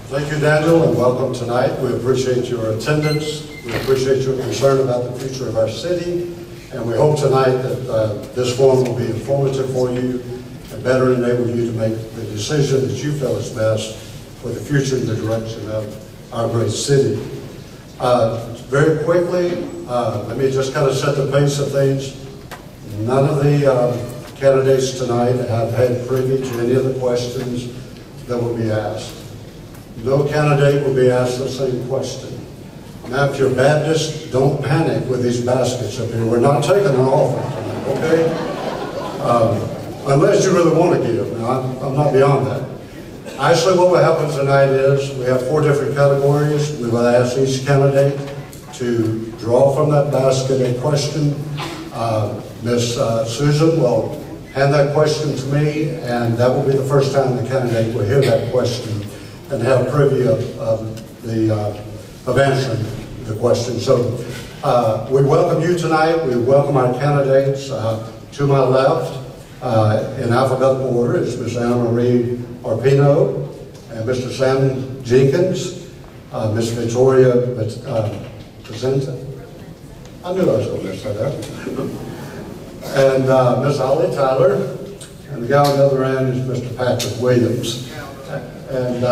Thank you, Daniel, and welcome tonight. We appreciate your attendance. We appreciate your concern about the future of our city, and we hope tonight that this forum will be informative for you and better enable you to make the decision that you feel is best for the future and the direction of our great city. Very quickly, let me just kind of set the pace of things. None of the candidates tonight have had privy to any of the questions that will be asked. No candidate will be asked the same question. Now, if you're Baptist, don't panic with these baskets up here. We're not taking an offering tonight, okay? Unless you really want to give. Now, I'm not beyond that. Actually, what will happen tonight is we have 4 different categories. We will ask each candidate to draw from that basket a question. Miss Susan will hand that question to me, and that will be the first time the candidate will hear that question and have privy of answering the question. So we welcome you tonight. We welcome our candidates. To my left, in alphabetical order, is Ms. Marie Arpino and Mr. Sam Jenkins, Ms. Victoria Provenza. I knew I was going to miss that. And Ms. Ollie Tyler, and the guy on the other end is Mr. Patrick Williams. And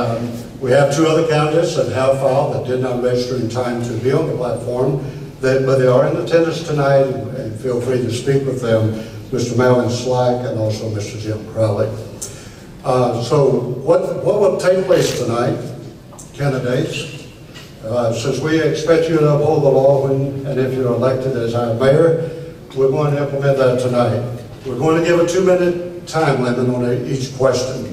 we have 2 other candidates that have filed that did not register in time to be on the platform, but they are in attendance tonight, and feel free to speak with them, Mr. Melvin and also Mr. Jim Crowley. So what will take place tonight, candidates, since we expect you to uphold the law when and if you're elected as our mayor, we're going to implement that tonight. We're going to give a 2-minute time limit on each question.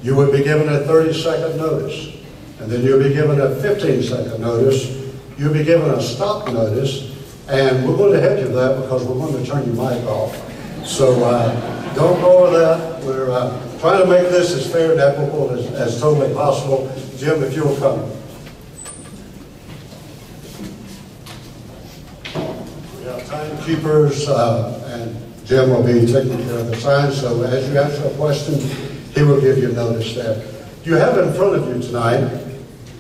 You will be given a 30-second notice, and then you'll be given a 15-second notice. You'll be given a stop notice, and we're going to help you with that because we're going to turn your mic off. So don't go over that. We're trying to make this as fair and equitable as totally possible. Jim, if you'll come. We have timekeepers, and Jim will be taking care of the signs. So as you answer a question, he will give you notice there. You have in front of you tonight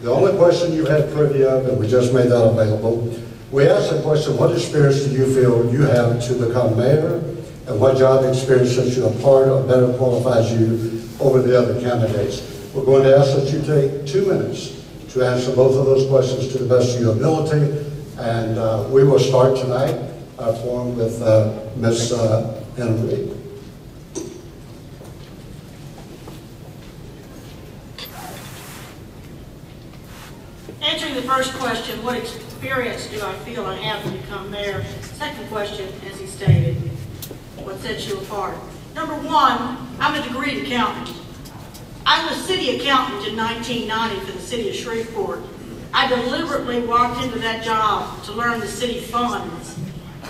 the only question you had privy of, and we just made that available. We asked the question, what experience do you feel you have to become mayor, and what job experience that you're a part of better qualifies you over the other candidates? We're going to ask that you take 2 minutes to answer both of those questions to the best of your ability, and we will start tonight our forum with Ms. Henry. Answering the first question, what experience do I feel I have to become mayor? Second question, as he stated, what sets you apart? Number 1, I'm a degreed accountant. I was city accountant in 1990 for the city of Shreveport. I deliberately walked into that job to learn the city funds,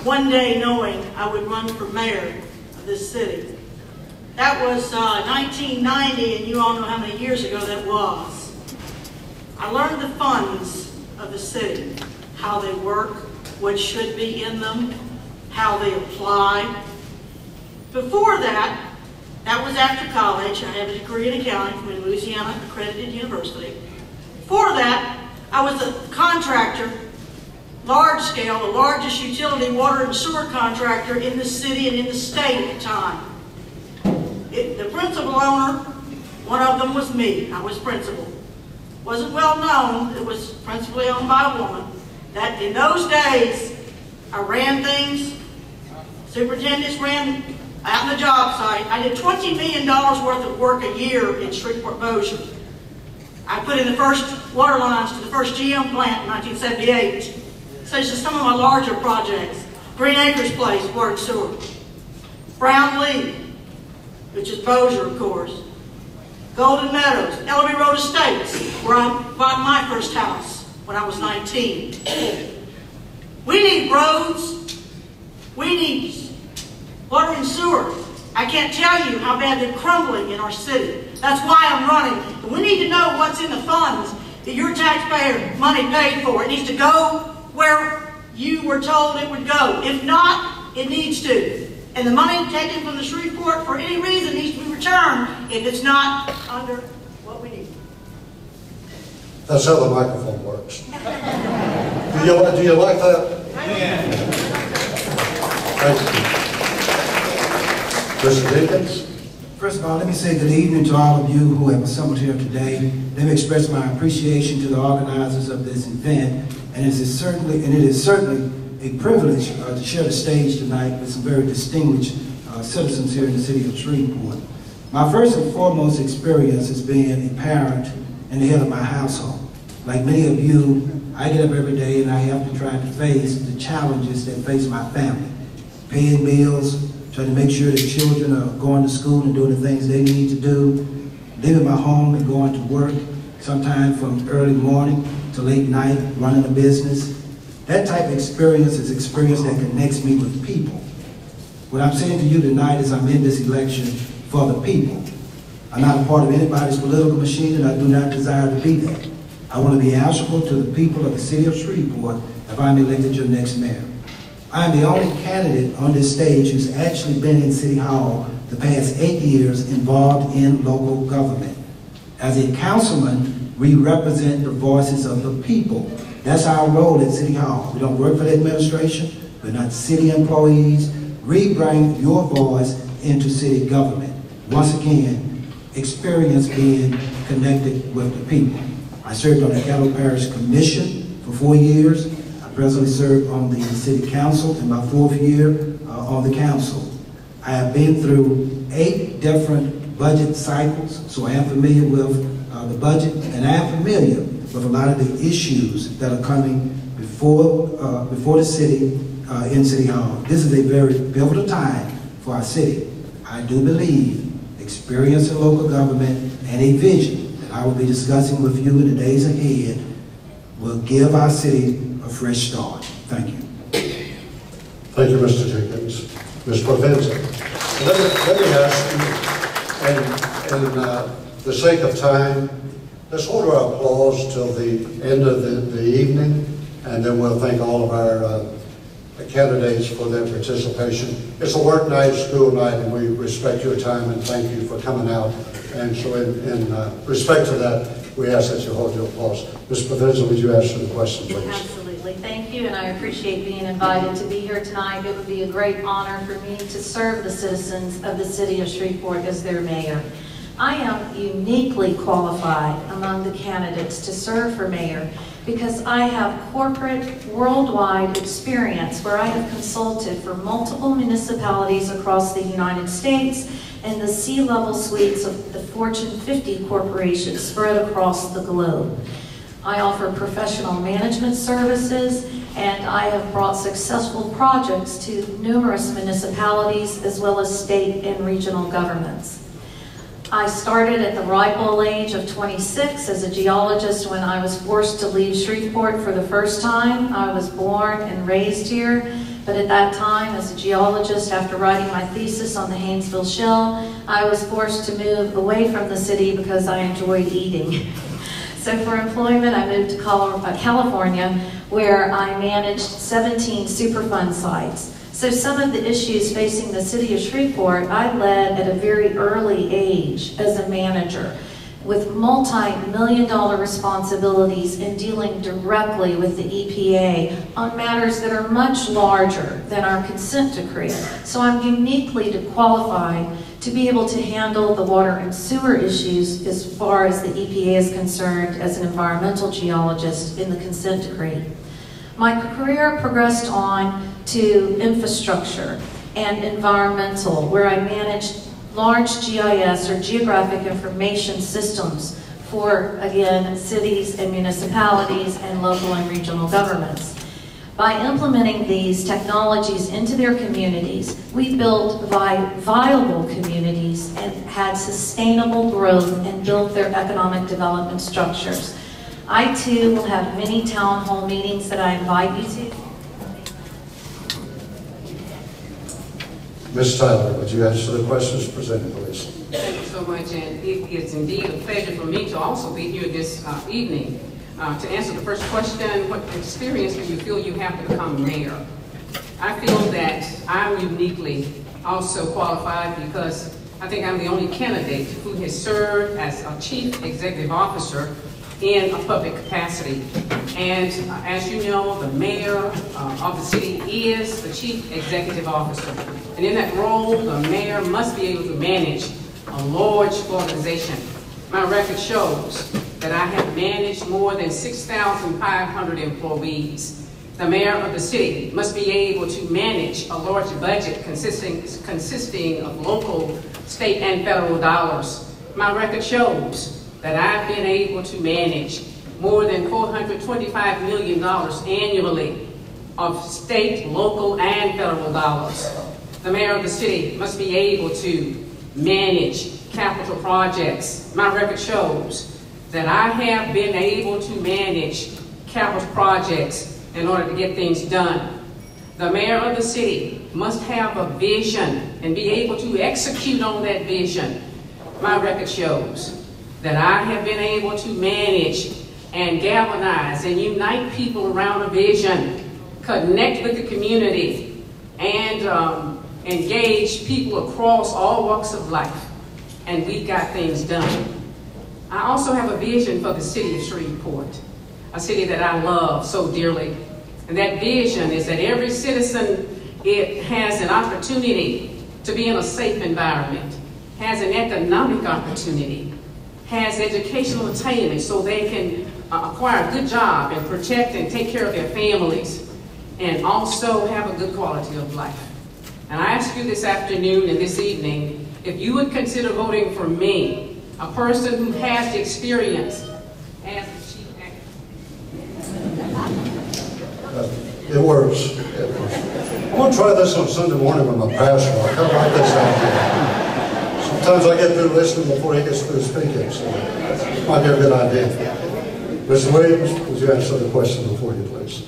one day knowing I would run for mayor of this city. That was 1990, and you all know how many years ago that was. I learned the funds of the city, how they work, what should be in them, how they apply. Before that, that was after college. I have a degree in accounting from a Louisiana accredited university. Before that, I was a contractor, large scale, the largest utility water and sewer contractor in the city and in the state at the time. The principal owner, one of them was me. I was principal. Wasn't well known. It was principally owned by a woman. That in those days, I ran things. Superintendents ran out on the job site. I did $20 million worth of work a year in Shreveport Mayoral. I put in the first water lines to the first GM plant in 1978. Such as some of my larger projects. Green Acres Place, water and sewer. Brownlee, which is Bossier, of course. Golden Meadows, Ellerby Road Estates, where I bought my first house when I was 19. We need roads. We need water and sewer. I can't tell you how bad they're crumbling in our city. That's why I'm running. But we need to know what's in the funds that your taxpayer money paid for. It needs to go where you were told it would go. If not, it needs to. And the money taken from the Shreveport for any reason needs to be returned if it's not under what we need. That's how the microphone works. Do you like that? Yeah. Thank you. Mr. Jenkins? First of all, let me say good evening to all of you who have assembled here today. Let me express my appreciation to the organizers of this event, and it is certainly a privilege to share the stage tonight with some very distinguished citizens here in the city of Shreveport. My first and foremost experience is being a parent and the head of my household. Like many of you, I get up every day and I have to try to face the challenges that face my family. Paying bills, trying to make sure that children are going to school and doing the things they need to do, leaving my home and going to work, sometimes from early morning to late night, running a business. That type of experience is experience that connects me with people. What I'm saying to you tonight is I'm in this election for the people. I'm not a part of anybody's political machine, and I do not desire to be that. I want to be answerable to the people of the city of Shreveport if I'm elected your next mayor. I am the only candidate on this stage who's actually been in City Hall the past 8 years involved in local government. As a councilman, we represent the voices of the people. That's our role at City Hall. We don't work for the administration. We're not city employees. We bring your voice into city government. Once again, experience being connected with the people. I served on the Cattle Parish Commission for 4 years. I presently serve on the City Council in my 4th year on the council. I have been through 8 different budget cycles, so I am familiar with the budget, and I am familiar with a lot of the issues that are coming before the city in City Hall. This is a very pivotal time for our city. I do believe experience in local government and a vision that I will be discussing with you in the days ahead will give our city a fresh start. Thank you. Thank you, Mr. Jenkins. Ms. Provenza, let me ask you, and the sake of time, let's hold our applause till the end of the evening, and then we'll thank all of our candidates for their participation. It's a work night, school night, and we respect your time and thank you for coming out. And so in respect to that, we ask that you hold your applause. Ms. Provenza, would you answer the question, please? Absolutely. Thank you, and I appreciate being invited to be here tonight. It would be a great honor for me to serve the citizens of the city of Shreveport as their mayor. I am uniquely qualified among the candidates to serve for mayor because I have corporate worldwide experience where I have consulted for multiple municipalities across the United States and the C-level suites of the Fortune 50 corporations spread across the globe. I offer professional management services, and I have brought successful projects to numerous municipalities as well as state and regional governments. I started at the ripe old age of 26 as a geologist when I was forced to leave Shreveport for the first time. I was born and raised here, but at that time, as a geologist, after writing my thesis on the Haynesville Shale, I was forced to move away from the city because I enjoyed eating. So for employment, I moved to California, where I managed 17 Superfund sites. So some of the issues facing the city of Shreveport, I led at a very early age as a manager with multi-million-dollar responsibilities in dealing directly with the EPA on matters that are much larger than our consent decree. So I'm uniquely qualified to be able to handle the water and sewer issues as far as the EPA is concerned as an environmental geologist in the consent decree. My career progressed on to infrastructure and environmental, where I managed large GIS, or geographic information systems, for, again, cities and municipalities and local and regional governments. By implementing these technologies into their communities, we built viable communities and had sustainable growth and built their economic development structures. I too will have many town hall meetings that I invite you to. Ms. Tyler, would you answer the questions presented, please? Thank you so much, and it is indeed a pleasure for me to also be here this evening. To answer the first question, what experience do you feel you have to become mayor? I feel that I'm uniquely also qualified because I think I'm the only candidate who has served as a chief executive officer in a public capacity. And as you know, the mayor of the city is the chief executive officer. And in that role, the mayor must be able to manage a large organization. My record shows that I have managed more than 6,500 employees. The mayor of the city must be able to manage a large budget consisting of local, state, and federal dollars. My record shows that I've been able to manage more than $425 million annually of state, local, and federal dollars. The mayor of the city must be able to manage capital projects. My record shows that I have been able to manage capital projects in order to get things done. The mayor of the city must have a vision and be able to execute on that vision. My record shows that I have been able to manage and galvanize and unite people around a vision, connect with the community, and engage people across all walks of life. And we got things done. I also have a vision for the city of Shreveport, a city that I love so dearly. And that vision is that every citizen has an opportunity to be in a safe environment, has an economic opportunity, has educational attainment so they can acquire a good job and protect and take care of their families, and also have a good quality of life. And I ask you this afternoon and this evening, if you would consider voting for me, a person who has the experience as the chief It works. I'm going to try this on Sunday morning with my pastor. I kind of like this idea. Sometimes I get through listening before he gets through speaking, so it might be a good idea. Mr. Williams, would you answer the question before you, please?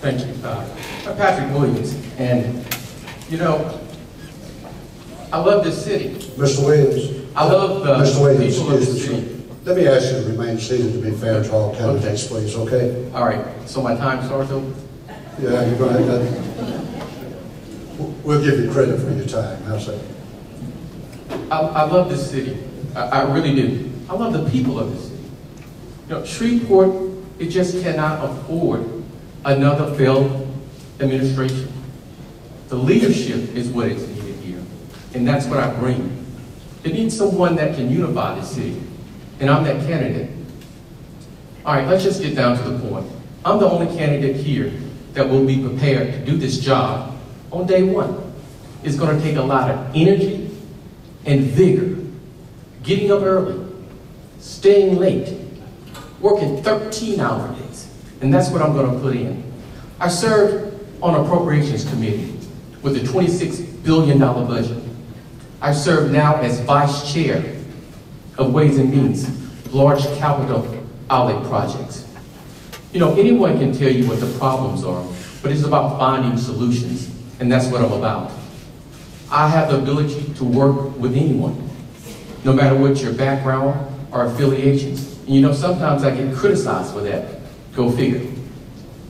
Thank you. I'm Patrick Williams, and you know, I love this city. Mr. Williams. I love the Mr. Williams, people of the city. Let me ask you to remain seated to be fair to all candidates, please, okay? All right, so my time starts over? Yeah, you're going to have that. We'll give you credit for your time. How's that? I love this city. I really do. I love the people of this city. You know, Shreveport, it just cannot afford another failed administration. The leadership is what is needed here, and that's what I bring. It needs someone that can unify the city, and I'm that candidate. All right, let's just get down to the point. I'm the only candidate here that will be prepared to do this job on day one. It's going to take a lot of energy and vigor, getting up early, staying late, working 13-hour days, and that's what I'm going to put in. I served on Appropriations Committee with a $26 billion budget. I serve now as Vice Chair of Ways and Means, large capital outlay projects. You know, anyone can tell you what the problems are, but it's about finding solutions, and that's what I'm about. I have the ability to work with anyone, no matter what your background or affiliations. And you know, sometimes I get criticized for that. Go figure.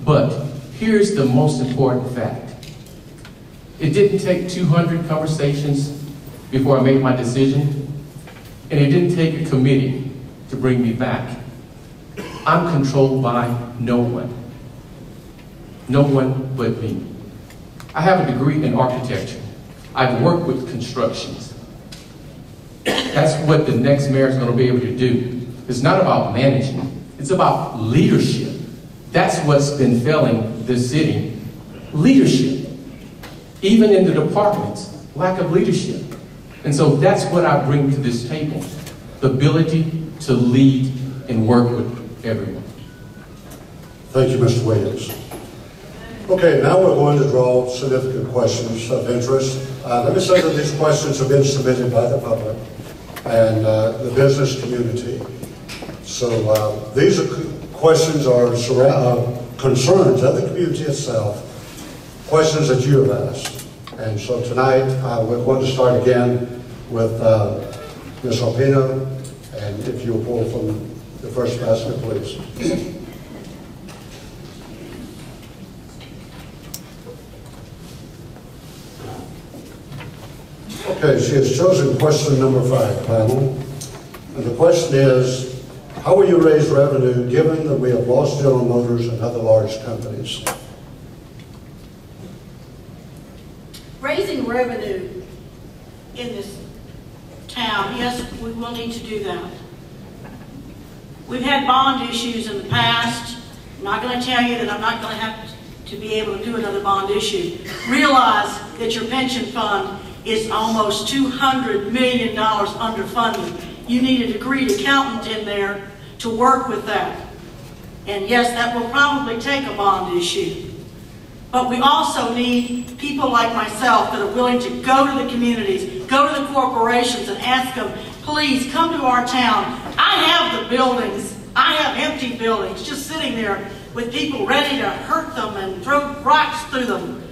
But here's the most important fact. It didn't take 200 conversations before I made my decision, and it didn't take a committee to bring me back. I'm controlled by no one. No one but me. I have a degree in architecture. I've worked with constructions. That's what the next mayor is going to be able to do. It's not about management. It's about leadership. That's what's been failing this city. Leadership. Even in the departments, lack of leadership. And so that's what I bring to this table. The ability to lead and work with everyone. Thank you, Mr. Williams. Okay, now we're going to draw significant questions of interest. Let me say that these questions have been submitted by the public and the business community. So these are questions or concerns of the community itself, questions that you have asked. And so tonight we're going to start again with Ms. Arpino, and if you'll pull from the first basket, please. Okay, she has chosen question number 5, panel. And the question is, How will you raise revenue given that we have lost General Motors and other large companies? Raising revenue in this town, yes, we will need to do that. We've had bond issues in the past. I'm not going to tell you that I'm not going to have to be able to do another bond issue. Realize that your pension fund is almost $200 million underfunded. You need a degreed accountant in there to work with that. And yes, that will probably take a bond issue. But we also need people like myself that are willing to go to the communities, go to the corporations and ask them, please come to our town. I have the buildings. I have empty buildings just sitting there with people ready to hurt them and throw rocks through them.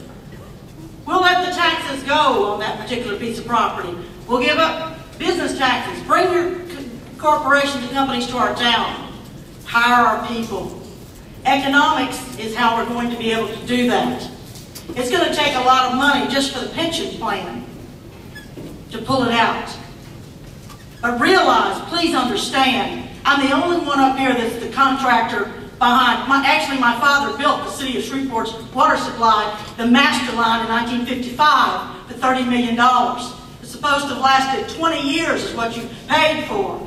We'll let the taxes go on that particular piece of property. We'll give up business taxes. Bring your corporations and companies to our town. Hire our people. Economics is how we're going to be able to do that. It's going to take a lot of money just for the pension plan to pull it out. But realize, please understand, I'm the only one up here that's the contractor behind. Actually, my father built the city of Shreveport's water supply, the master line in 1955 for $30 million. It's supposed to have lasted 20 years is what you paid for.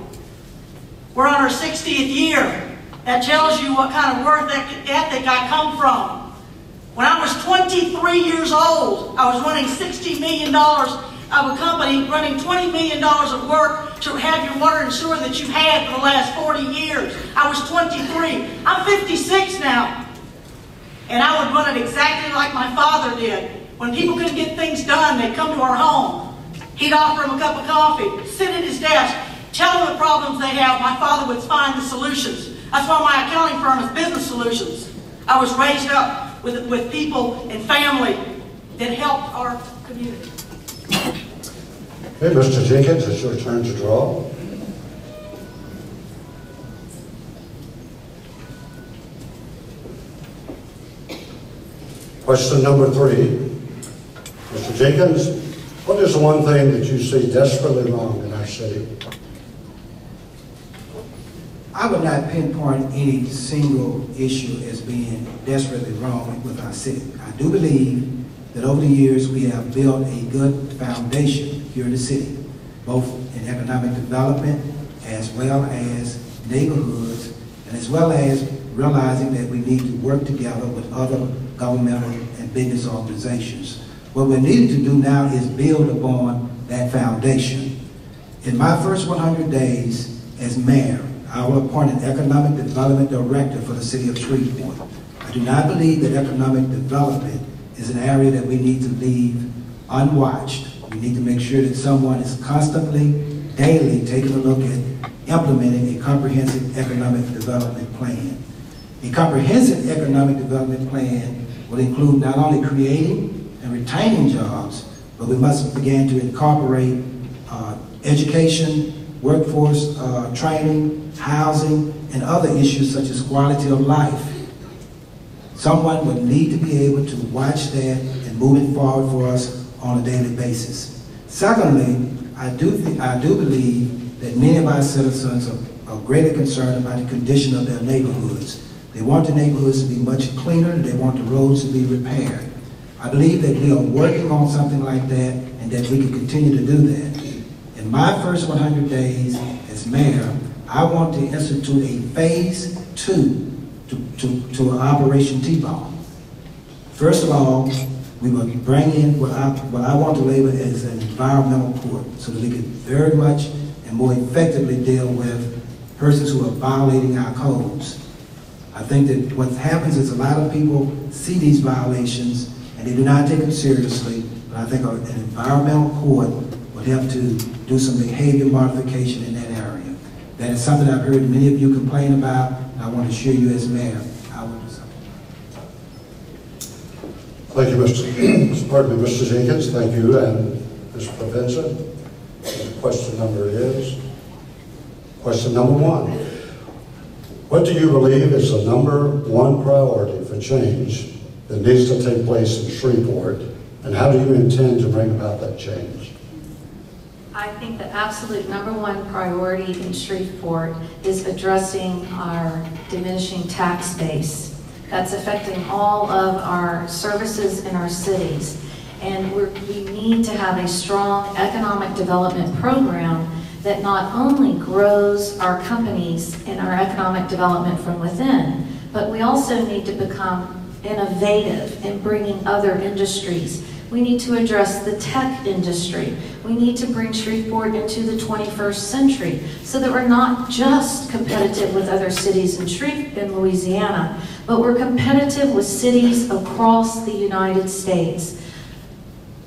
We're on our 60th year. That tells you what kind of work ethic I come from. When I was 23 years old, I was running $60 million of a company, running $20 million of work to have your water and sewer that you've had for the last 40 years. I was 23. I'm 56 now. And I would run it exactly like my father did. When people couldn't get things done, they'd come to our home. He'd offer them a cup of coffee, sit at his desk, tell them the problems they have. My father would find the solutions. That's why my accounting firm is Business Solutions. I was raised up with people and family that helped our community. Okay, Mr. Jenkins, it's your turn to draw. Question number 3. Mr. Jenkins, what is the one thing that you see desperately wrong in our city? I would not pinpoint any single issue as being desperately wrong with our city. I do believe that over the years we have built a good foundation here in the city, both in economic development as well as neighborhoods, and as well as realizing that we need to work together with other governmental and business organizations. What we're needing to do now is build upon that foundation. In my first 100 days as mayor, I will appoint an economic development director for the city of Shreveport. I do not believe that economic development is an area that we need to leave unwatched. We need to make sure that someone is constantly, daily taking a look at implementing a comprehensive economic development plan. A comprehensive economic development plan will include not only creating and retaining jobs, but we must begin to incorporate education, workforce training, housing, and other issues such as quality of life. Someone would need to be able to watch that and move it forward for us on a daily basis. Secondly, I do believe that many of our citizens are greatly concerned about the condition of their neighborhoods. They want the neighborhoods to be much cleaner, they want the roads to be repaired. I believe that we are working on something like that and that we can continue to do that. In my first 100 days as mayor, I want to institute a phase 2 to Operation T-Bone. First of all, we will bring in what I want to label as an environmental court so that we can very much and more effectively deal with persons who are violating our codes. I think that what happens is a lot of people see these violations and they do not take them seriously, but I think an environmental court would have to do some behavior modification in that area. That is something I've heard many of you complain about, and I want to assure you as mayor, I will do something. Thank you, Mr. Jenkins. Thank you, and Ms. Provenza. Question number is, question number 1. What do you believe is the number 1 priority for change that needs to take place in Shreveport, and how do you intend to bring about that change? I think the absolute #1 priority in Shreveport is addressing our diminishing tax base. That's affecting all of our services in our cities. And we need to have a strong economic development program that not only grows our companies and our economic development from within, but we also need to become innovative in bringing other industries. We need to address the tech industry. We need to bring Shreveport into the 21st century so that we're not just competitive with other cities in Louisiana, but we're competitive with cities across the United States.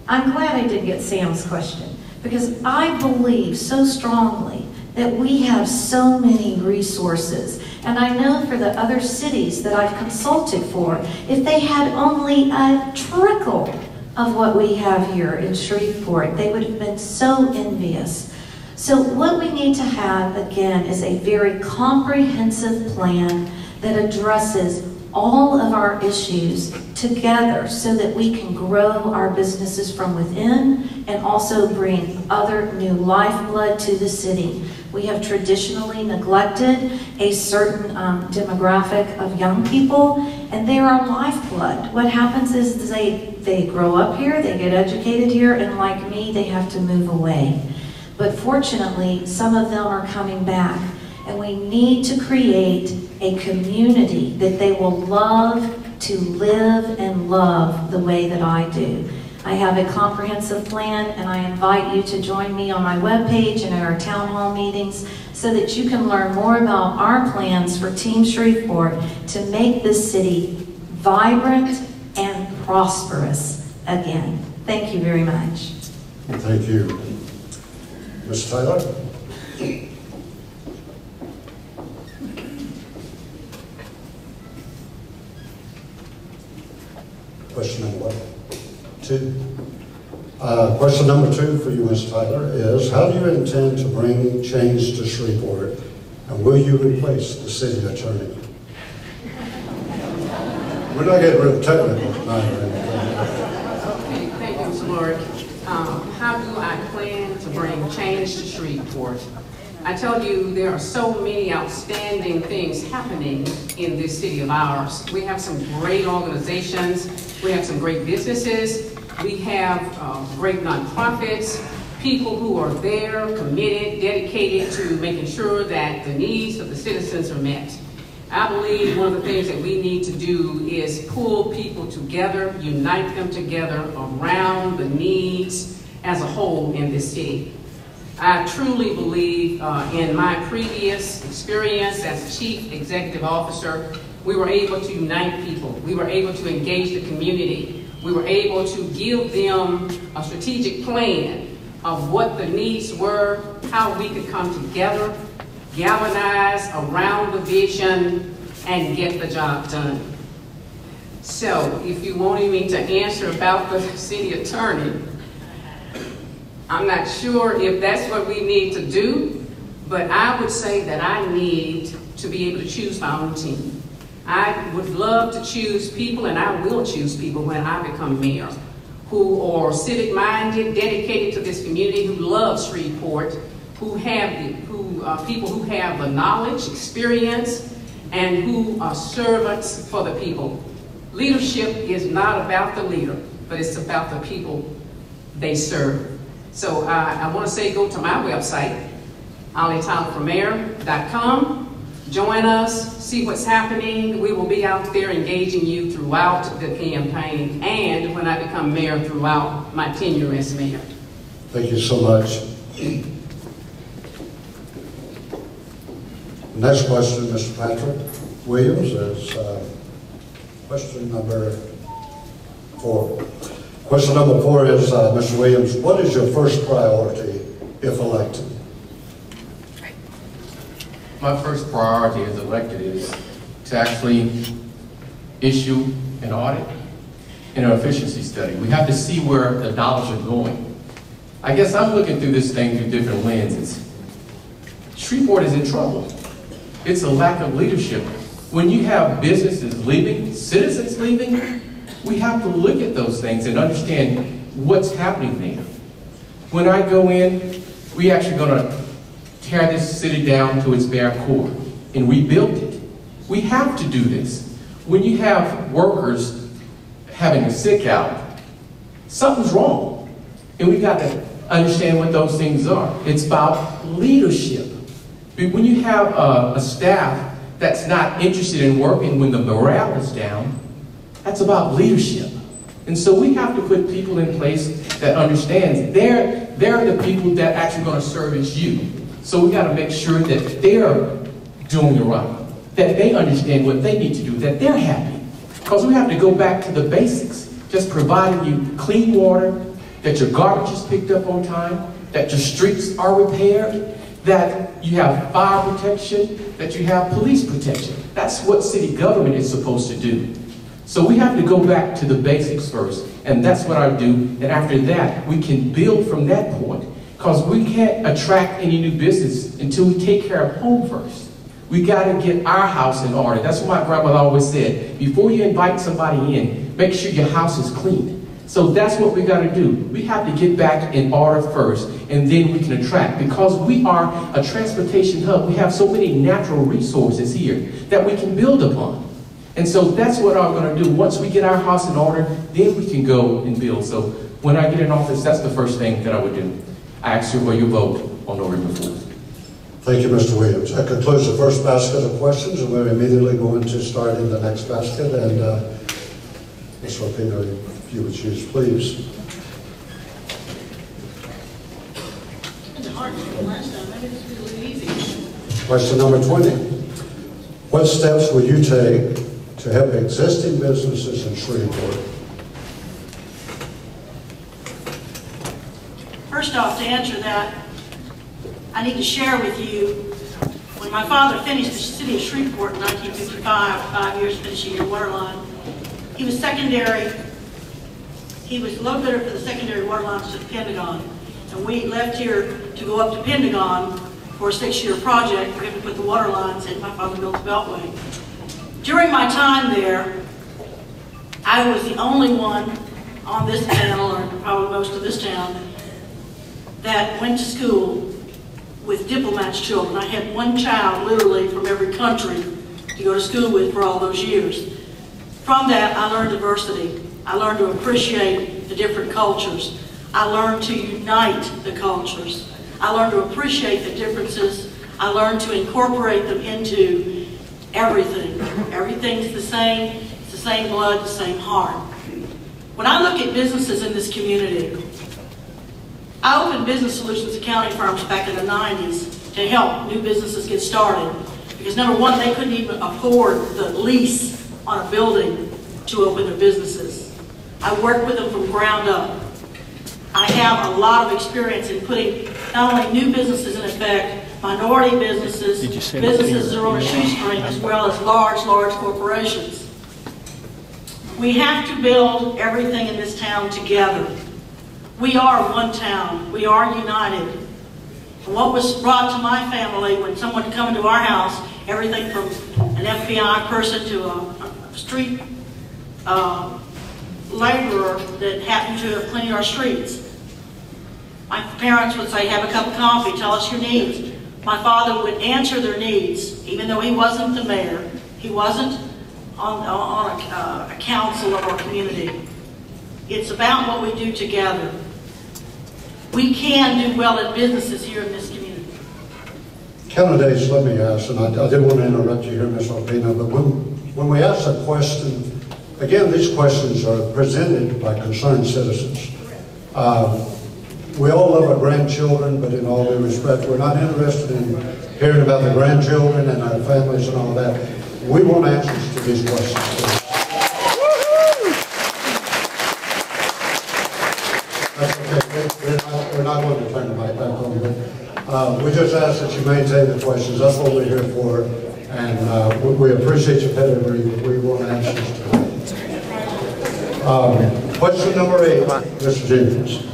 I'm glad I did get Sam's question, because I believe so strongly that we have so many resources. And I know for the other cities that I've consulted for, if they had only a trickle of what we have here in Shreveport, they would have been so envious. So what we need to have, again, is a very comprehensive plan that addresses all of our issues together so that we can grow our businesses from within and also bring other new lifeblood to the city. We have traditionally neglected a certain demographic of young people, and they are our lifeblood. What happens is they grow up here, they get educated here, and like me, they have to move away. But fortunately, some of them are coming back, and we need to create a community that they will love to live and love the way that I do. I have a comprehensive plan, and I invite you to join me on my webpage and at our town hall meetings so that you can learn more about our plans for Team Shreveport to make this city vibrant and prosperous again. Thank you very much. Thank you. Ms. Tyler? Question number what? 2. Question number 2 for you, Ms. Tyler, is how do you intend to bring change to Shreveport, and will you replace the city attorney? We're not getting real technical tonight or anything. Okay, thank you, Mr. Lord. How do I plan to bring change to Shreveport? I tell you, there are so many outstanding things happening in this city of ours. We have some great organizations. We have some great businesses. We have great nonprofits, people who are there, committed, dedicated to making sure that the needs of the citizens are met. I believe one of the things that we need to do is pull people together, unite them together around the needs as a whole in this city. I truly believe in my previous experience as Chief Executive Officer, we were able to unite people. We were able to engage the community. We were able to give them a strategic plan of what the needs were, how we could come together, galvanize around the vision, and get the job done. So if you wanted me to answer about the city attorney, I'm not sure if that's what we need to do, but I would say that I need to be able to choose my own team. I would love to choose people, and I will choose people when I become mayor, who are civic-minded, dedicated to this community, who love Shreveport, people who have the knowledge, experience, and who are servants for the people. Leadership is not about the leader, but it's about the people they serve. So I want to say go to my website, ollietylerformayor.com. Join us, see what's happening. We will be out there engaging you throughout the campaign and when I become mayor throughout my tenure as mayor. Thank you so much. Next question, Mr. Patrick Williams, is question number 4. Question number 4 is, Mr. Williams, what is your first priority if elected? My first priority as elected is to actually issue an audit and an efficiency study. We have to see where the dollars are going. I guess I'm looking through this thing through different lenses. Shreveport is in trouble. It's a lack of leadership. When you have businesses leaving, citizens leaving, we have to look at those things and understand what's happening there. When I go in, we actually going to tear this city down to its bare core and rebuild it. We have to do this. When you have workers having a sick out, something's wrong. And we got to understand what those things are. It's about leadership. When you have a staff that's not interested in working when the morale is down, that's about leadership. And so we have to put people in place that understands they're the people that actually going to service you. So we got to make sure that they're doing the right, that they understand what they need to do, that they're happy. Because we have to go back to the basics, just providing you clean water, that your garbage is picked up on time, that your streets are repaired, that you have fire protection, that you have police protection. That's what city government is supposed to do. So we have to go back to the basics first, and that's what I do. And after that, we can build from that point. Because we can't attract any new business until we take care of home first. We got to get our house in order. That's what my grandmother always said. Before you invite somebody in, make sure your house is clean. So that's what we got to do. We have to get back in order first, and then we can attract. Because we are a transportation hub, we have so many natural resources here that we can build upon. And so that's what I'm going to do. Once we get our house in order, then we can go and build. So when I get in office, that's the first thing that I would do. I ask you for your vote on November 4th. Thank you, Mr. Williams. That concludes the first basket of questions, and we're immediately going to start in the next basket. And Ms. Arpino, if you would choose, please. Question number 20. What steps will you take to help existing businesses in Shreveport? First off, to answer that, I need to share with you, when my father finished the city of Shreveport in 1955, 5 years finishing your water line, he was low bidder for the secondary water lines to the Pentagon. And we left here to go up to Pentagon for a 6-year project for him to put the water lines in. My father built the Beltway. During my time there, I was the only one on this panel, or probably most of this town, that went to school with diplomats' children. I had one child, literally, from every country to go to school with for all those years. From that, I learned diversity. I learned to appreciate the different cultures. I learned to unite the cultures. I learned to appreciate the differences. I learned to incorporate them into everything. Everything's the same. It's the same blood, the same heart. When I look at businesses in this community, I opened business solutions accounting firms back in the 90s to help new businesses get started. Because number one, they couldn't even afford the lease on a building to open their businesses. I worked with them from ground up. I have a lot of experience in putting not only new businesses in effect, minority businesses, businesses that are on a shoestring, as well as large corporations. We have to build everything in this town together. We are one town. We are united. And what was brought to my family when someone come into our house, everything from an FBI person to a street laborer that happened to have cleaned our streets. My parents would say, have a cup of coffee, tell us your needs. My father would answer their needs, even though he wasn't the mayor. He wasn't on a council of our community. It's about what we do together. We can do well in businesses here in this community. Candidates, let me ask, and I didn't want to interrupt you here, Ms. Arpino, but when we ask a question, again, these questions are presented by concerned citizens. We all love our grandchildren, but in all due respect, we're not interested in hearing about the grandchildren and our families and all that. We want answers to these questions. That's okay. We're not going to turn the mic back on, but we just ask that you maintain the questions. That's what we're here for, and we appreciate your pedigree, but we want answers to it. Question number 8, Mr. Jenkins.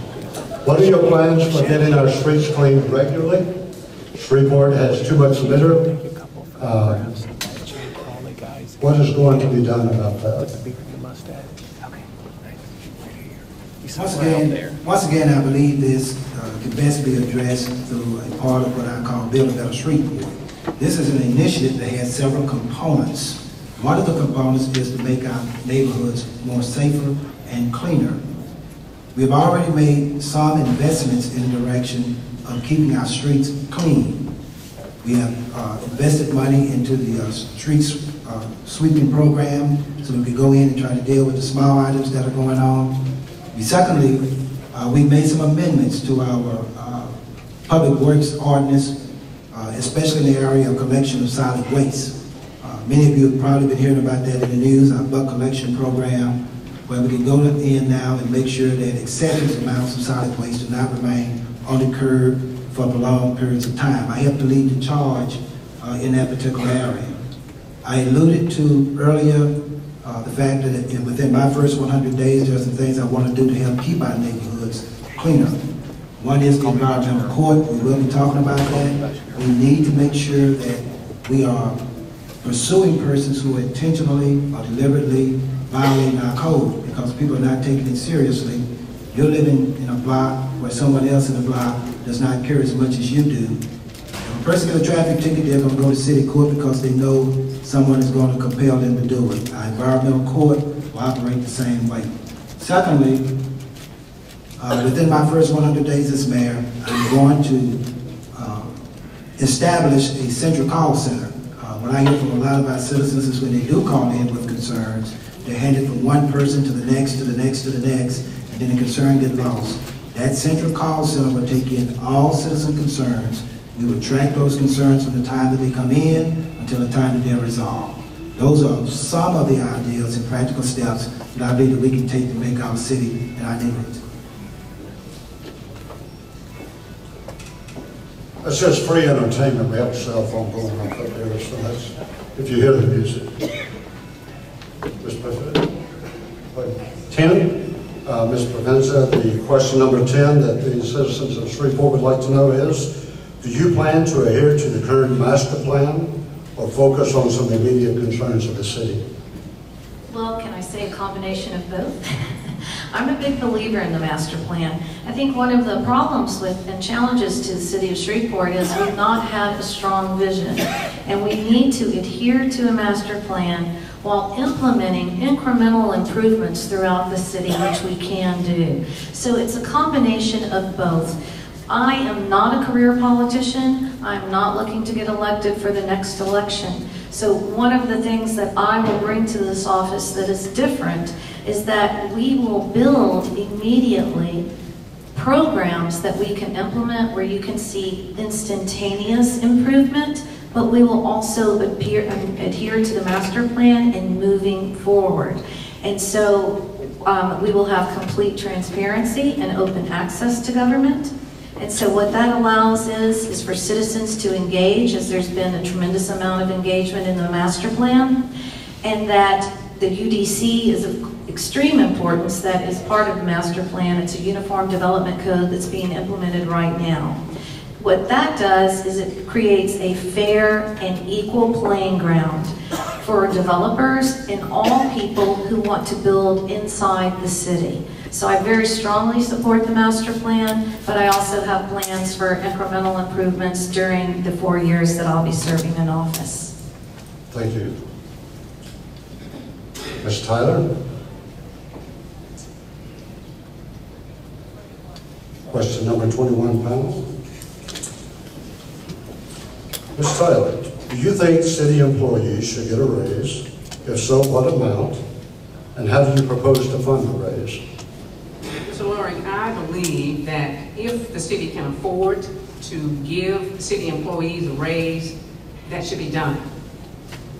What are your plans for getting our streets cleaned regularly? Shreveport has too much litter. What is going to be done about that? Once again, I believe this can best be addressed through a part of what I call Build a Better Shreveport. This is an initiative that has several components. One of the components is to make our neighborhoods more safer and cleaner. We've already made some investments in the direction of keeping our streets clean. We have invested money into the street sweeping program so we can go in and try to deal with the small items that are going on. Secondly, we made some amendments to our public works ordinance, especially in the area of collection of solid waste. Many of you have probably been hearing about that in the news, our bulk collection program, where we can go in now and make sure that excessive amounts of solid waste do not remain on the curb for prolonged periods of time. I helped to lead the charge in that particular area. I alluded to earlier the fact that within my first 100 days, there are some things I want to do to help keep our neighborhoods cleaner. One is the environmental court. We will be talking about that. We need to make sure that we are pursuing persons who intentionally or deliberately violating our code, because people are not taking it seriously. You're living in a block where someone else in the block does not care as much as you do. If a person gets a traffic ticket, they're going to go to city court because they know someone is going to compel them to do it. Our environmental court will operate the same way. Secondly, within my first 100 days as mayor, I'm going to establish a central call center. What I hear from a lot of our citizens is when they do call in with concerns, they're handed from one person to the next, to the next, to the next, and then the concern gets lost. That central call center will take in all citizen concerns. We will track those concerns from the time that they come in until the time that they're resolved. Those are some of the ideas and practical steps that I believe that we can take to make our city and our neighborhoods. That's just free entertainment. We have a cell phone going off up there, so that's, if you hear the music. Mr. President. 10, Ms. Provenza, the question number 10 that the citizens of Shreveport would like to know is, do you plan to adhere to the current master plan or focus on some immediate concerns of the city? Well, can I say a combination of both? I'm a big believer in the master plan. I think one of the problems with and challenges to the city of Shreveport is we've not had a strong vision, and we need to adhere to a master plan while implementing incremental improvements throughout the city, which we can do. So it's a combination of both. I am not a career politician. I'm not looking to get elected for the next election. So one of the things that I will bring to this office that is different is that we will build immediately programs that we can implement where you can see instantaneous improvement, but we will also adhere to the master plan and moving forward. And so we will have complete transparency and open access to government. And so what that allows is for citizens to engage, as there's been a tremendous amount of engagement in the master plan, and that the UDC is of extreme importance. That is part of the master plan. It's a uniform development code that's being implemented right now. What that does is it creates a fair and equal playing ground for developers and all people who want to build inside the city. So I very strongly support the master plan, but I also have plans for incremental improvements during the 4 years that I'll be serving in office. Thank you. Ms. Tyler? Question number 21, panel. Ms. Tyler, do you think city employees should get a raise? If so, what amount? And how do you propose to fund the raise? Mr. Loring, I believe that if the city can afford to give city employees a raise, that should be done.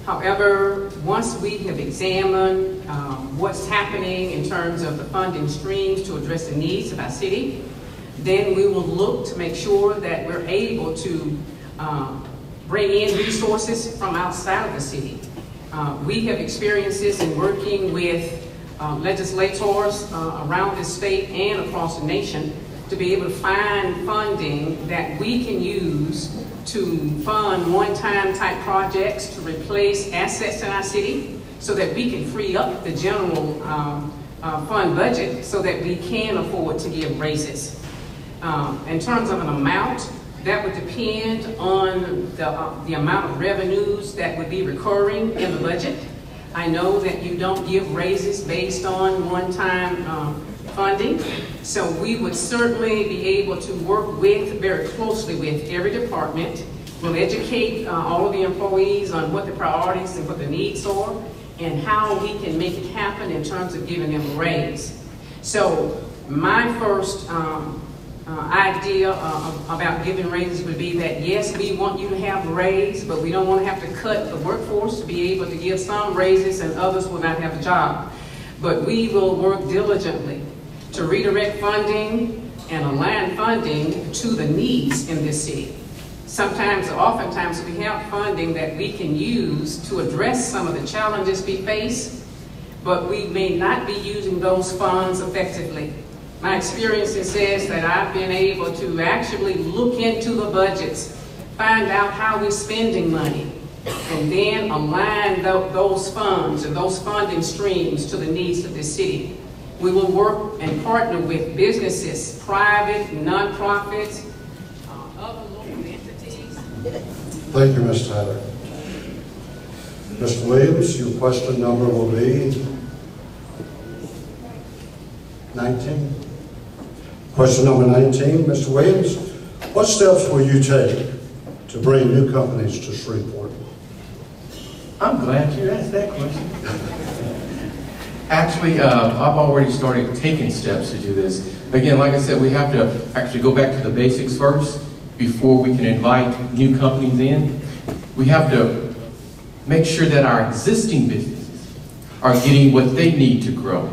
However, once we have examined what's happening in terms of the funding streams to address the needs of our city, then we will look to make sure that we're able to bring in resources from outside of the city. We have experiences in working with legislators around the state and across the nation to be able to find funding that we can use to fund one-time type projects to replace assets in our city so that we can free up the general fund budget so that we can afford to give raises. In terms of an amount, that would depend on the amount of revenues that would be recurring in the budget. I know that you don't give raises based on one-time funding, so we would certainly be able to work very closely with every department. We'll educate all of the employees on what the priorities and what the needs are and how we can make it happen in terms of giving them a raise. So my first idea about giving raises would be that, yes, we want you to have a raise, but we don't want to have to cut the workforce to be able to give some raises and others will not have a job. But we will work diligently to redirect funding and align funding to the needs in this city. Oftentimes we have funding that we can use to address some of the challenges we face, but we may not be using those funds effectively. My experience says that I've been able to actually look into the budgets, find out how we're spending money, and then align those funds and those funding streams to the needs of this city. We will work and partner with businesses, private, nonprofits, other local entities. Thank you, Ms. Tyler. Mr. Williams, your question number will be 19. Question number 19, Mr. Williams, what steps will you take to bring new companies to Shreveport? I'm glad you asked that question. Actually, I've already started taking steps to do this. Again, like I said, we have to actually go back to the basics first before we can invite new companies in. We have to make sure that our existing businesses are getting what they need to grow.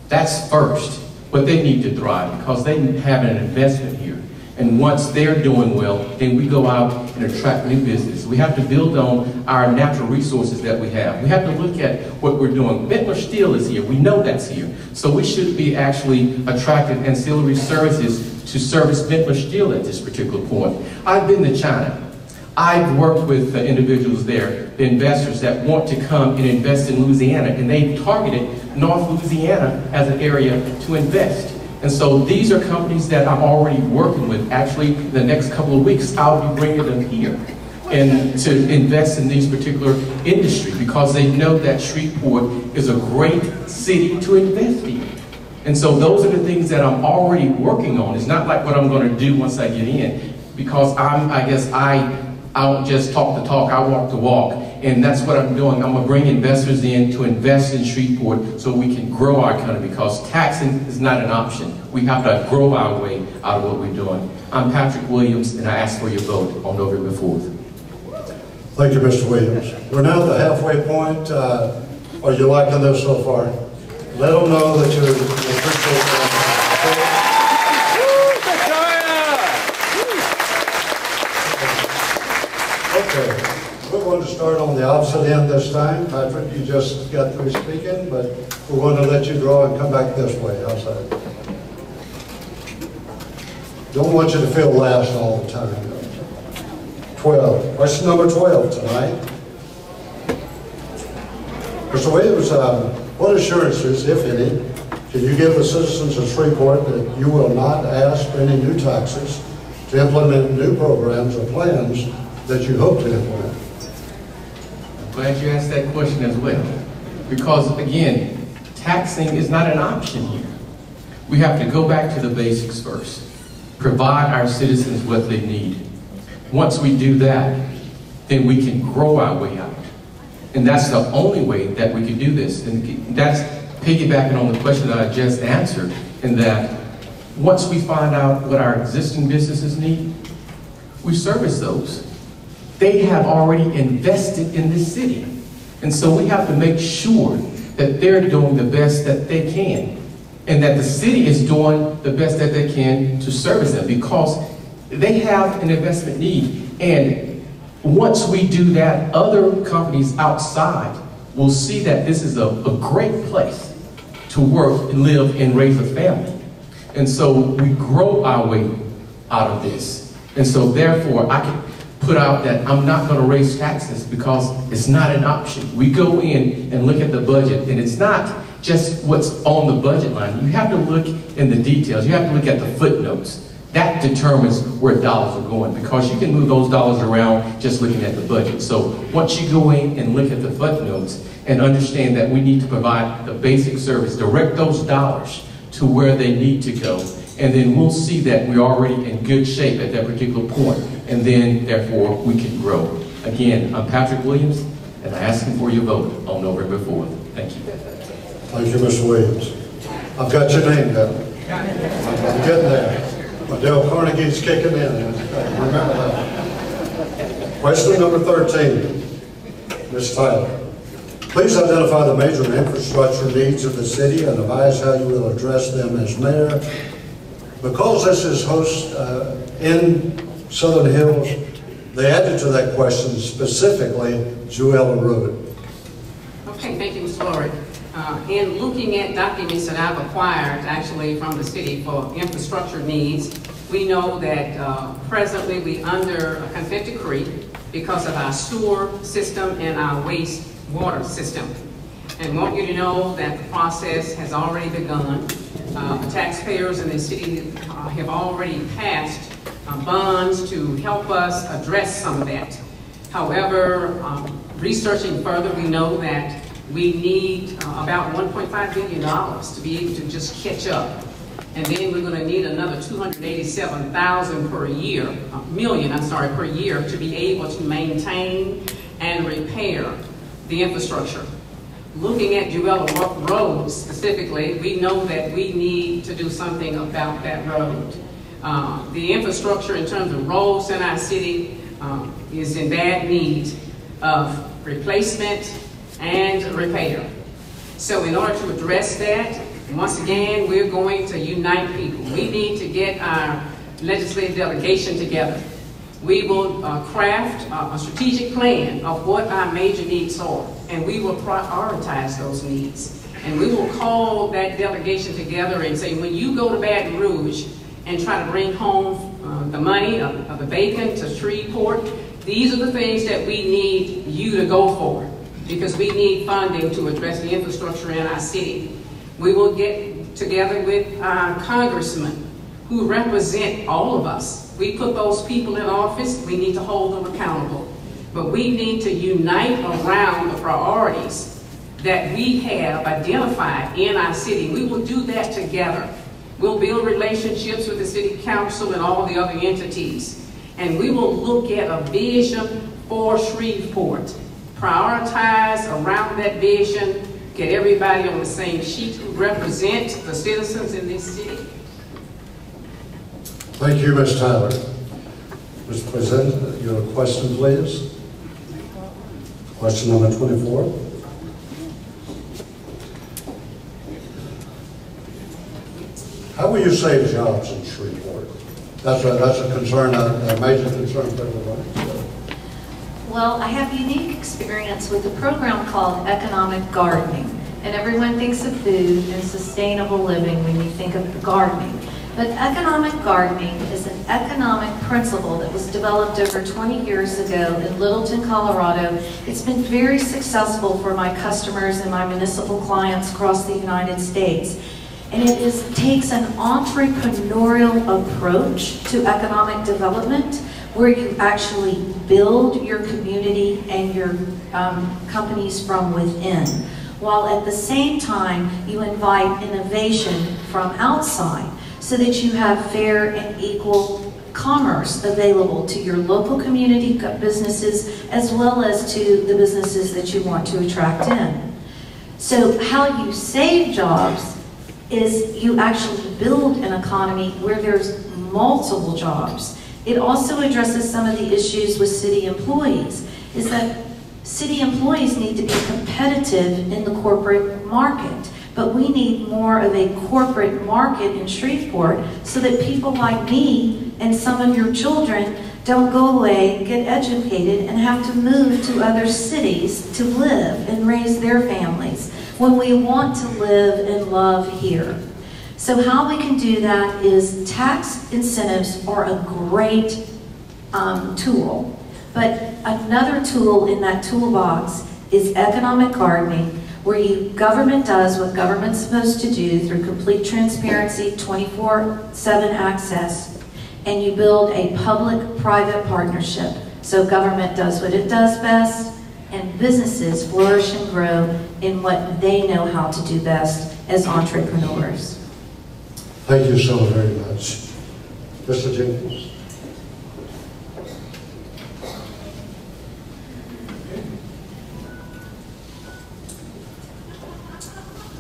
That's first, what they need to thrive, because they have an investment here. And once they're doing well, then we go out and attract new business. We have to build on our natural resources that we have. We have to look at what we're doing. Ventnor Steel is here. We know that's here. So we should be actually attracting ancillary services to service Ventnor Steel at this particular point. I've been to China. I've worked with individuals there, the investors that want to come and invest in Louisiana, and they've targeted North Louisiana as an area to invest. And so these are companies that I'm already working with. Actually, the next couple of weeks, I'll be bringing them here and to invest in these particular industry because they know that Shreveport is a great city to invest in. And so those are the things that I'm already working on. It's not like what I'm going to do once I get in, because I don't just talk the talk, I walk the walk. And that's what I'm doing. I'm going to bring investors in to invest in Shreveport so we can grow our economy, because taxing is not an option. We have to grow our way out of what we're doing. I'm Patrick Williams, and I ask for your vote on November 4th. Thank you, Mr. Williams. We're now at the halfway point. Are you liking this so far? Let them know that you appreciate that. Okay. We're going to start on the opposite end this time. Patrick, you just got through speaking, but we're going to let you draw and come back this way. How's that? Don't want you to feel last all the time. 12. Question number 12 tonight. Mr. Williams, what assurances, if any, can you give the citizens of Shreveport that you will not ask for any new taxes to implement new programs or plans that you hope to implement? Glad you asked that question as well. Because again, taxing is not an option here. We have to go back to the basics first. Provide our citizens what they need. Once we do that, then we can grow our way out. And that's the only way that we can do this. And that's piggybacking on the question that I just answered, in that once we find out what our existing businesses need, we service those. They have already invested in this city. And so we have to make sure that they're doing the best that they can, and that the city is doing the best that they can to service them, because they have an investment need. And once we do that, other companies outside will see that this is a great place to work and live and raise a family. And so we grow our way out of this. And so therefore, I can put out that I'm not going to raise taxes because it's not an option. We go in and look at the budget, and it's not just what's on the budget line. You have to look in the details. You have to look at the footnotes. That determines where dollars are going, because you can move those dollars around just looking at the budget. So once you go in and look at the footnotes and understand that we need to provide the basic service, direct those dollars to where they need to go, and then we'll see that we're already in good shape at that particular point, and then therefore we can grow. Again, I'm Patrick Williams, and I'm asking for your vote on November 4th. Thank you. Thank you, Mr. Williams. I've got your name down. I'm getting there. But Dale Carnegie's kicking in. Remember that. Question number 13. Ms. Tyler. Please identify the major infrastructure needs of the city and advise how you will address them as mayor. Because this is hosted in Southern Hills, they added to that question specifically Juella Road. Okay, thank you, Mr. Lord. In looking at documents that I've acquired actually from the city for infrastructure needs, we know that presently we under a consent decree because of our sewer system and our waste water system. And want you to know that the process has already begun. The taxpayers in the city have already passed bonds to help us address some of that. However, researching further, we know that we need about $1.5 billion to be able to just catch up. And then we're going to need another $287,000 per year, per year to be able to maintain and repair the infrastructure. Looking at Juella Road specifically, we know that we need to do something about that road. The infrastructure in terms of roads in our city is in bad need of replacement and repair. So in order to address that, once again, we're going to unite people. We need to get our legislative delegation together. We will craft a strategic plan of what our major needs are, and we will prioritize those needs. And we will call that delegation together and say, when you go to Baton Rouge and try to bring home the money of the bacon to Shreveport, these are the things that we need you to go for, because we need funding to address the infrastructure in our city. We will get together with our congressmen who represent all of us. We put those people in office, we need to hold them accountable. But we need to unite around the priorities that we have identified in our city. We will do that together. We'll build relationships with the city council and all the other entities. And we will look at a vision for Shreveport. Prioritize around that vision, get everybody on the same sheet who represent the citizens in this city. Thank you, Ms. Tyler. Mr. President, your question, please. Question number 24. How will you save jobs in Shreveport? That's a concern, a major concern for everybody. Well, I have unique experience with a program called economic gardening. And everyone thinks of food and sustainable living when you think of gardening. But economic gardening is an economic principle that was developed over 20 years ago in Littleton, Colorado. It's been very successful for my customers and my municipal clients across the United States. And it takes an entrepreneurial approach to economic development, where you actually build your community and your companies from within, while at the same time you invite innovation from outside so that you have fair and equal commerce available to your local community businesses as well as to the businesses that you want to attract in. So how you save jobs is you actually build an economy where there's multiple jobs. It also addresses some of the issues with city employees, is that city employees need to be competitive in the corporate market, but we need more of a corporate market in Shreveport so that people like me and some of your children don't go away, get educated, and have to move to other cities to live and raise their families when we want to live and love here. So how we can do that is tax incentives are a great tool. But another tool in that toolbox is economic gardening, where government does what government's supposed to do through complete transparency, 24/7 access, and you build a public-private partnership. So government does what it does best, and businesses flourish and grow in what they know how to do best as entrepreneurs. Thank you so very much. Mr. Jenkins.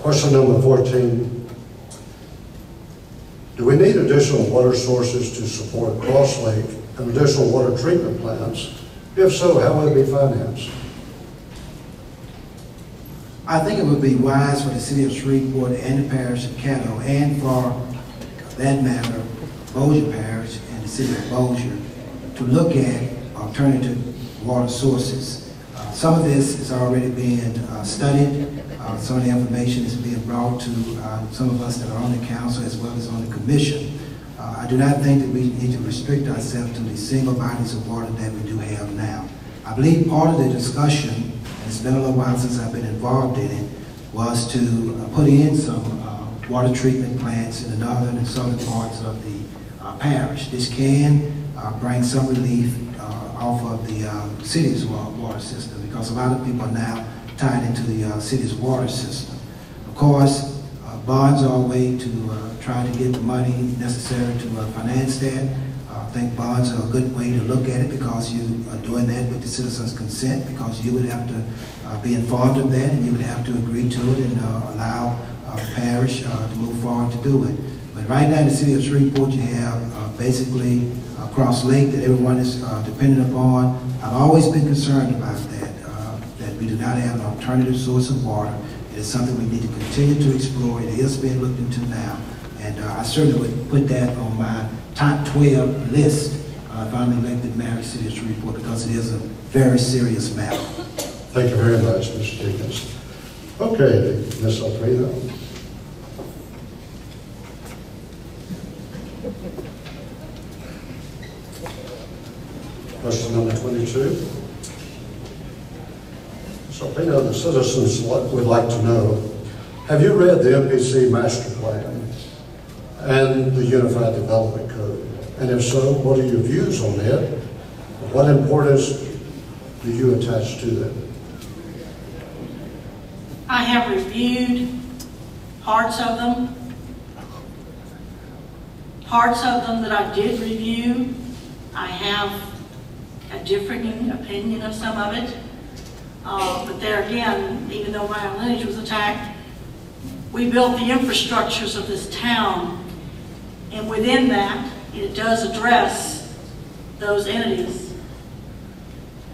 Question number 14. Do we need additional water sources to support Cross Lake and additional water treatment plants? If so, how will it be financed? I think it would be wise for the city of Shreveport and the parish of Caddo, and for that matter, Bossier Parish and the city of Bossier, to look at alternative water sources. Some of this is already being studied. Some of the information is being brought to some of us that are on the council as well as on the commission. I do not think that we need to restrict ourselves to the single bodies of water that we do have now. I believe part of the discussion, and it's been a little while since I've been involved in it, was to put in some water treatment plants in the northern and southern parts of the parish. This can bring some relief off of the city's water system, because a lot of people are now tied into the city's water system. Of course, bonds are a way to try to get the money necessary to finance that. I think bonds are a good way to look at it, because you are doing that with the citizens' consent, because you would have to be informed of that, and you would have to agree to it and allow the parish to move forward to do it. But right now in the city of Shreveport, you have basically Cross Lake that everyone is dependent upon. I've always been concerned about that, that we do not have an alternative source of water. It is something we need to continue to explore. It is being looked into now. And I certainly would put that on my top 12 list if I'm elected mayor of the city of Shreveport, because it is a very serious matter. Thank you very much, Mr. Jenkins. Okay, Ms. Arpino. Question number 22. So, Arpino, the citizens would like to know, have you read the MPC master plan and the Unified Development Code? And if so, what are your views on it? What importance do you attach to them? I have reviewed parts of them. Parts of them that I did review, I have a differing opinion of some of it. But there again, even though my lineage was attacked, we built the infrastructures of this town, and within that, it does address those entities.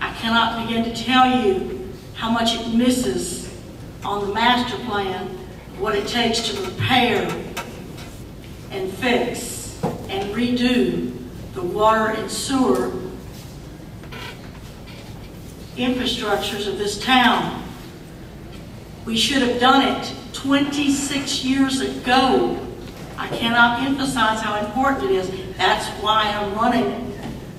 I cannot begin to tell you how much it misses on the master plan, what it takes to repair and fix and redo the water and sewer infrastructures of this town. We should have done it 26 years ago. I cannot emphasize how important it is. That's why I'm running.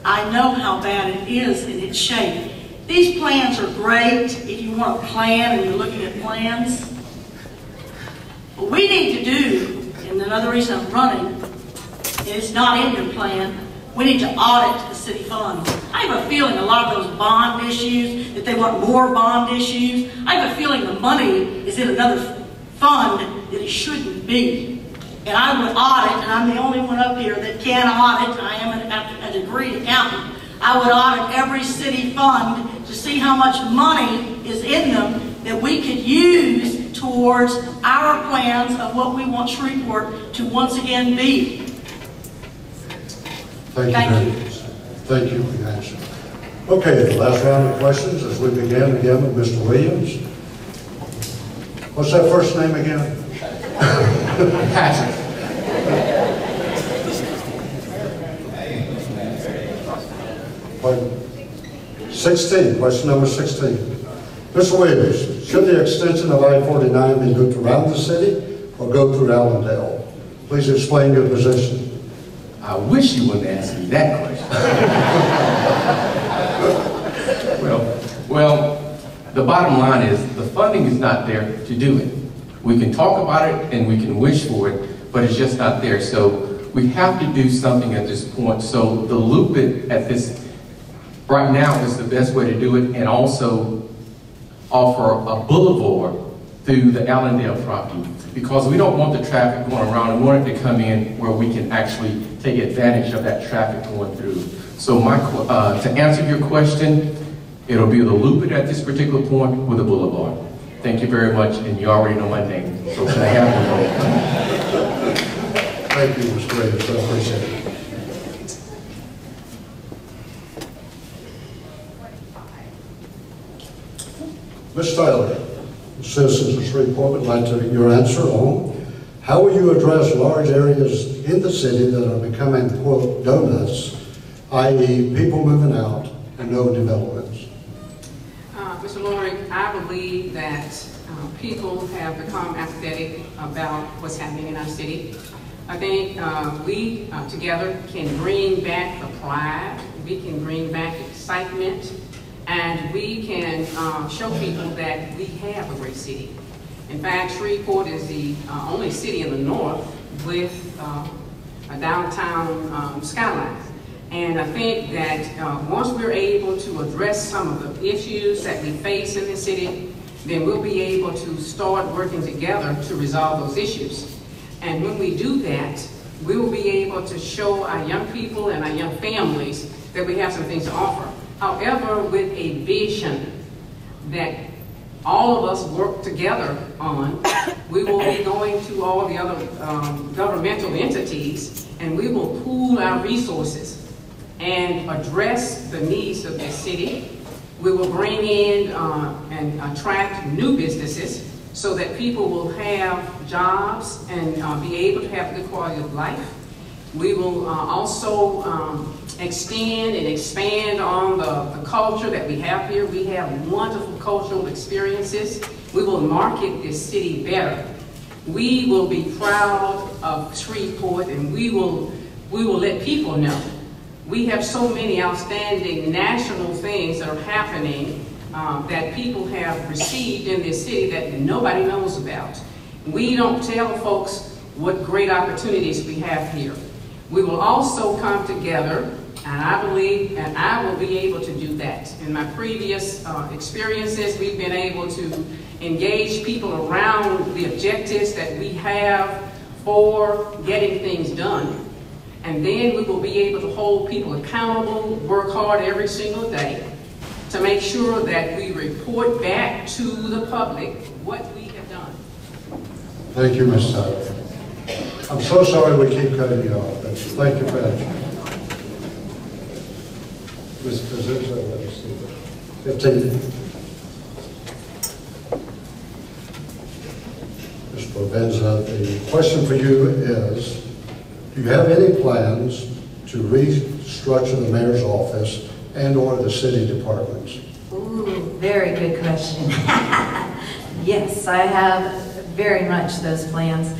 I know how bad it is in its shape. These plans are great if you want a plan and you're looking at plans. What we need to do, and another reason I'm running, and it's not in your plan, we need to audit the city funds. I have a feeling a lot of those bond issues, that they want more bond issues, I have a feeling the money is in another fund that it shouldn't be. And I would audit, and I'm the only one up here that can audit. I am a degreed accountant. I would audit every city fund to see how much money is in them that we could use towards our plans of what we want Shreveport to once again be. Thank you. Thank you for your answer. Okay, the last round of questions as we begin again with Mr. Williams. What's that first name again? Patrick. Pardon? 16, question number 16. Mr. Williams, should the extension of I-49 be looped around the city or go through Allendale? Please explain your position. I wish you wouldn't ask me that question. well, the bottom line is the funding is not there to do it. We can talk about it and we can wish for it, but it's just not there. So we have to do something at this point. So the loop it at this right now is the best way to do it, and also offer a boulevard through the Allendale property, because we don't want the traffic going around. We want it to come in where we can actually take advantage of that traffic going through. So to answer your question, it'll be the loop it at this particular point with a boulevard. Thank you very much, and you already know my name. So can I have the vote? Thank you, Mr. Davis. I appreciate it. Ms. Tyler, citizens of Shreveport would like to your answer on how will you address large areas in the city that are becoming, quote, donuts, i.e. people moving out and no developments? Mr. Loring, I believe that people have become apathetic about what's happening in our city. I think we together can bring back the pride, we can bring back excitement, and we can show people that we have a great city. In fact, Shreveport is the only city in the north with a downtown skyline. And I think that once we're able to address some of the issues that we face in the city, then we'll be able to start working together to resolve those issues. And when we do that, we will be able to show our young people and our young families that we have some things to offer. However, with a vision that all of us work together on, we will be going to all the other governmental entities, and we will pool our resources and address the needs of this city. We will bring in and attract new businesses so that people will have jobs and be able to have a good quality of life. We will also extend and expand on the culture that we have here. We have wonderful cultural experiences. We will market this city better. We will be proud of Shreveport, and we will let people know. We have so many outstanding national things that are happening that people have received in this city that nobody knows about. We don't tell folks what great opportunities we have here. We will also come together, and I believe, and I will be able to do that. In my previous experiences, we've been able to engage people around the objectives that we have for getting things done. And then we will be able to hold people accountable, work hard every single day to make sure that we report back to the public what we have done. Thank you, Ms. Tyler. I'm so sorry we keep cutting you off. Thank you for that. Ms. Provenza, let me see. 15. Ms. Provenza, the question for you is, do you have any plans to restructure the mayor's office and or the city departments? Ooh, very good question. Yes, I have very much those plans.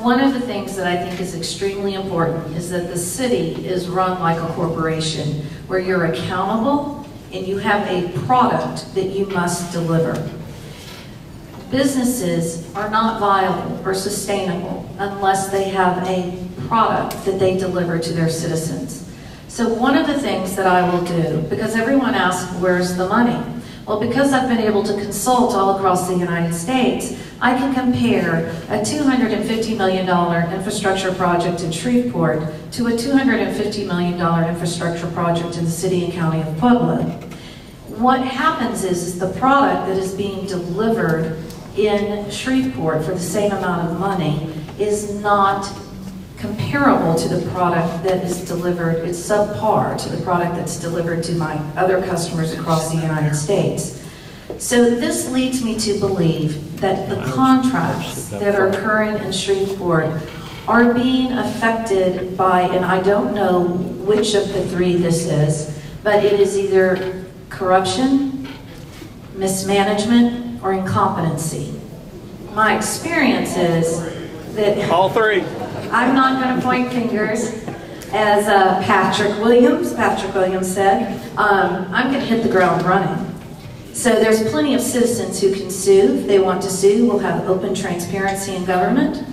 One of the things that I think is extremely important is that the city is run like a corporation where you're accountable and you have a product that you must deliver. Businesses are not viable or sustainable unless they have a product that they deliver to their citizens. So one of the things that I will do, because everyone asks, where's the money? Well, because I've been able to consult all across the United States, I can compare a $250 million infrastructure project in Shreveport to a $250 million infrastructure project in the city and county of Pueblo. What happens is the product that is being delivered in Shreveport for the same amount of money is not comparable to the product that is delivered, it's subpar to the product that's delivered to my other customers across the United States. So this leads me to believe that the contracts that are occurring in Shreveport are being affected by, and I don't know which of the three this is, but it is either corruption, mismanagement, or incompetency. My experience is that all three. I'm not going to point fingers, as Patrick Williams said. I'm going to hit the ground running. So there's plenty of citizens who can sue. If they want to sue, we'll have open transparency in government.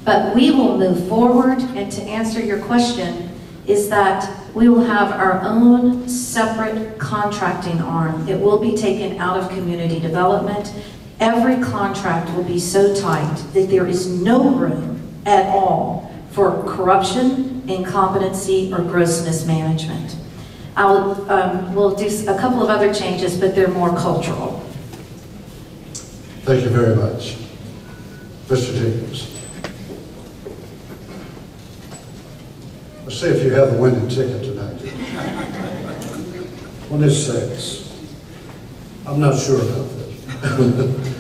But we will move forward, and to answer your question, is that we will have our own separate contracting arm. It will be taken out of community development. Every contract will be so tight that there is no room at all for corruption, incompetency, or gross mismanagement. We'll do a couple of other changes, but they're more cultural. Thank you very much. Mr. Jenkins. Let's see if you have the winning ticket tonight. 26. I'm not sure about this.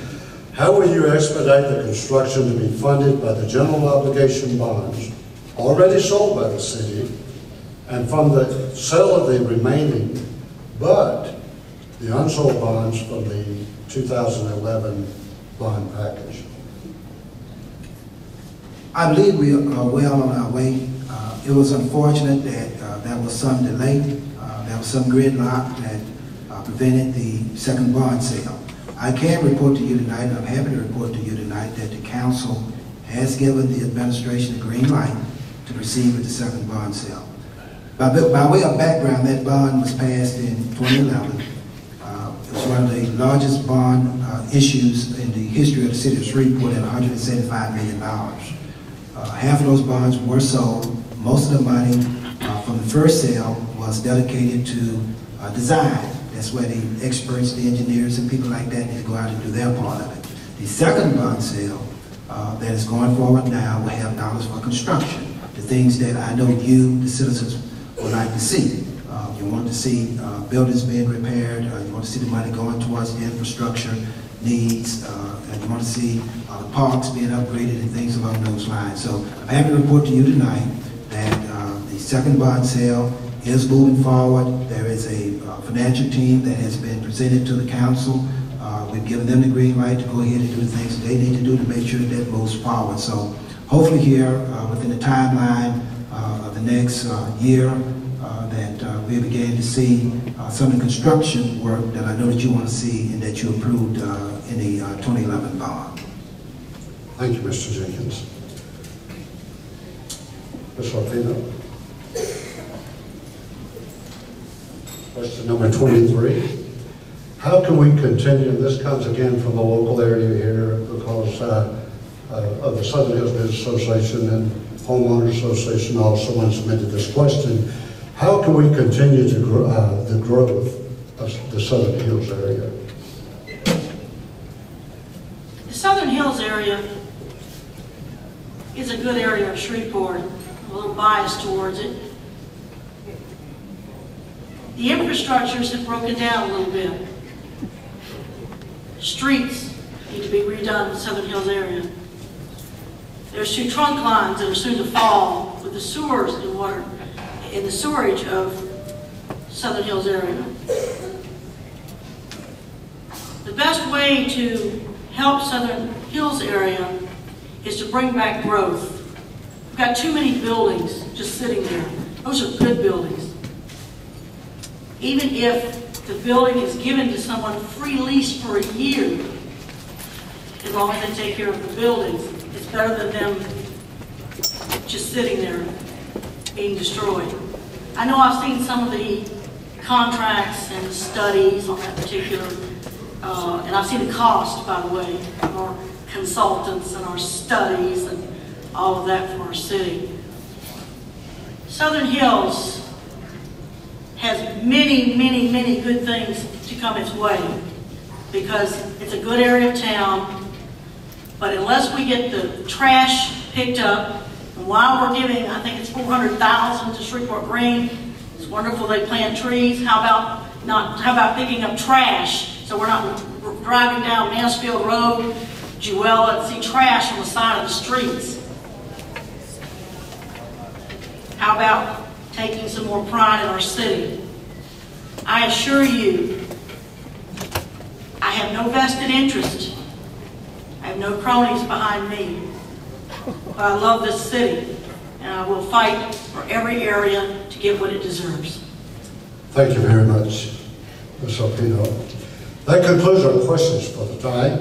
How will you expedite the construction to be funded by the general obligation bonds already sold by the city and from the sale of the remaining, but the unsold bonds from the 2011 bond package? I believe we are well on our way. It was unfortunate that there was some delay. There was some gridlock that prevented the second bond sale. I can report to you tonight, and I'm happy to report to you tonight, that the council has given the administration a green light to proceed with the second bond sale. By way of background, that bond was passed in 2011. It was one of the largest bond issues in the history of the city of Shreveport at $175 million. Half of those bonds were sold. Most of the money from the first sale was dedicated to design. That's where the experts, the engineers, and people like that need to go out and do their part of it. The second bond sale that is going forward now will have dollars for construction. The things that I know you, the citizens, would like to see. You want to see buildings being repaired. You want to see the money going towards the infrastructure needs. And you want to see the parks being upgraded and things along those lines. So I'm happy to report to you tonight that the second bond sale is moving forward. There is a financial team that has been presented to the council. We've given them the green light to go ahead and do the things that they need to do to make sure that that moves forward. So hopefully here, within the timeline of the next year, that we begin to see some of the construction work that I know that you want to see and that you approved in the 2011 bond. Thank you, Mr. Jenkins. Ms. Arpino. Question number 23. How can we continue, and this comes again from the local area here because of the Southern Hills Business Association and Homeowners Association also submitted this question. How can we continue to grow, the growth of the Southern Hills area? The Southern Hills area is a good area of Shreveport. I'm a little biased towards it. The infrastructures have broken down a little bit. Streets need to be redone in the Southern Hills area. There's 2 trunk lines that are soon to fall with the sewers and water in the sewerage of Southern Hills area. The best way to help Southern Hills area is to bring back growth. We've got too many buildings just sitting there. Those are good buildings. Even if the building is given to someone free lease for a year, as long as they take care of the buildings, it's better than them just sitting there being destroyed. I know I've seen some of the contracts and the studies on that particular, and I've seen the cost, by the way, of our consultants and our studies and all of that for our city. Southern Hills has many, many, many good things to come its way because it's a good area of town, but unless we get the trash picked up, and while we're giving, I think it's $400,000 to Shreveport Green, it's wonderful they plant trees. How about picking up trash so we're not driving down Mansfield Road, Jewella, and see trash on the side of the streets? How about taking some more pride in our city? I assure you, I have no vested interest. I have no cronies behind me. But I love this city, and I will fight for every area to get what it deserves. Thank you very much, Ms. Arpino. That concludes our questions for the time.